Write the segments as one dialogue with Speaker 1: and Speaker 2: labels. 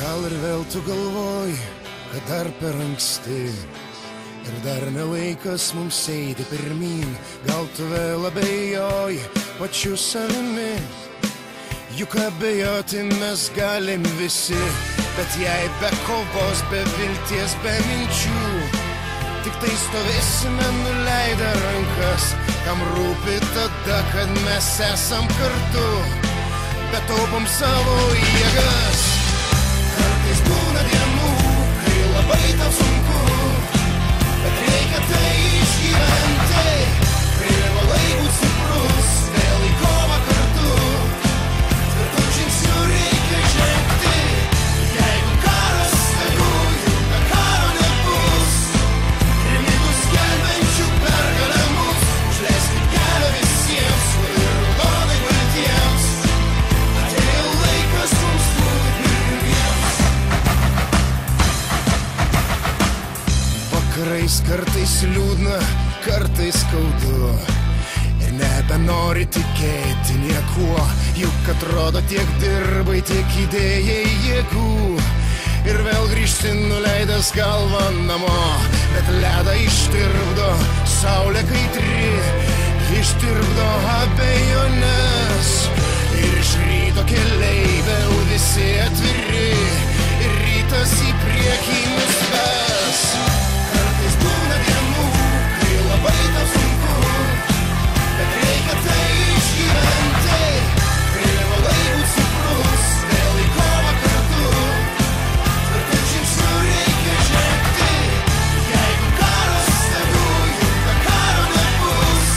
Speaker 1: Gal ir vėl tu galvoji, kad dar per anksti ir dar ne laikas mums eiti pirmyn. Gal tu vėl abejoji pačiu savimi, juk abejoti mes galim visi. Bet jei be kovos, be vilties, be minčių, tik tai stovėsime nuleidę rankas. Kam rūpi tada, kad mes esam kartu, bet taupom savo jėgas. Kartais būna dienų, kai labai tau sunku, bet reikia tai išgyventi. Privalai būt stiprus, vėl į kovą kartu, tvirtų žingsnių reikia žengti. Jeigu karas tegu, juk be karo nebus, remigų skelbiančių pergalę mus. Užleiskit kelią visiems ir raudonai baltiems, atėjo laikas mums būti pirmiems. Vakarais kartais liūdna, kartais skaudu, ir nebenori tikėti niekuo, juk atrodo tiek dirbai, tiek įdėjai jėgų, ir vėl grįžti nuleidęs galvą namo. Bet ledą ištirpdo saulė kaitri, ištirpdo abejonės, ir iš ryto keliai vėl visi atviri, ir rytas į priekį mus ves. Kartais būna dienų, kai labai tau sunku, bet reikia tai išgyventi. Privalai būt stiprus, vėl į kovą kartu, tvirtų žingsnių reikia žengti. Jeigu karas tegu, juk be karo nebus,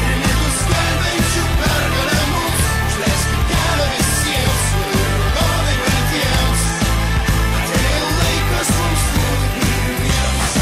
Speaker 1: remigų skelbiančių pergalę mus. Užleiskit kelią visiems ir raudonai baltiems, atėjo laikas mums būti pirmiems.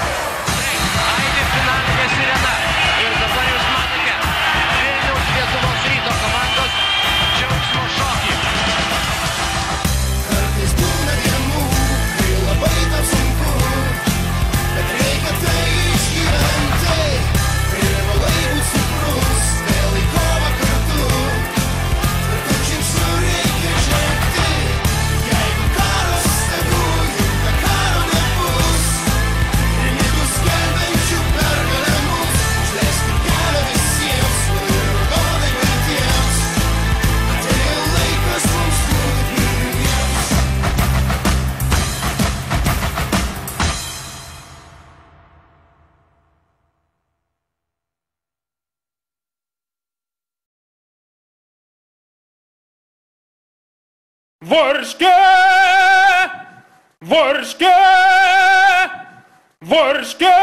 Speaker 2: Aidi finalinė sirena. Ir dabar jūs matote Vilniaus Lietuvos Ryto komandos džiaugsmo šokį.
Speaker 1: Kartais būna dienų, kai labai tau sunku, bet reikia tai išgyventi. Privalai būt stiprus, vėl į kovą kartu, tvirtų žingsnių reikia žengti. Jeigu karas tegu, juk be karo nebus, remigų skelbiančių pergalę mus. Užleiskit kelią visiems ir raudonai baltiems, atėjo laikas mums būti pirmiems.
Speaker 3: Vorske! Vorske! Vorske!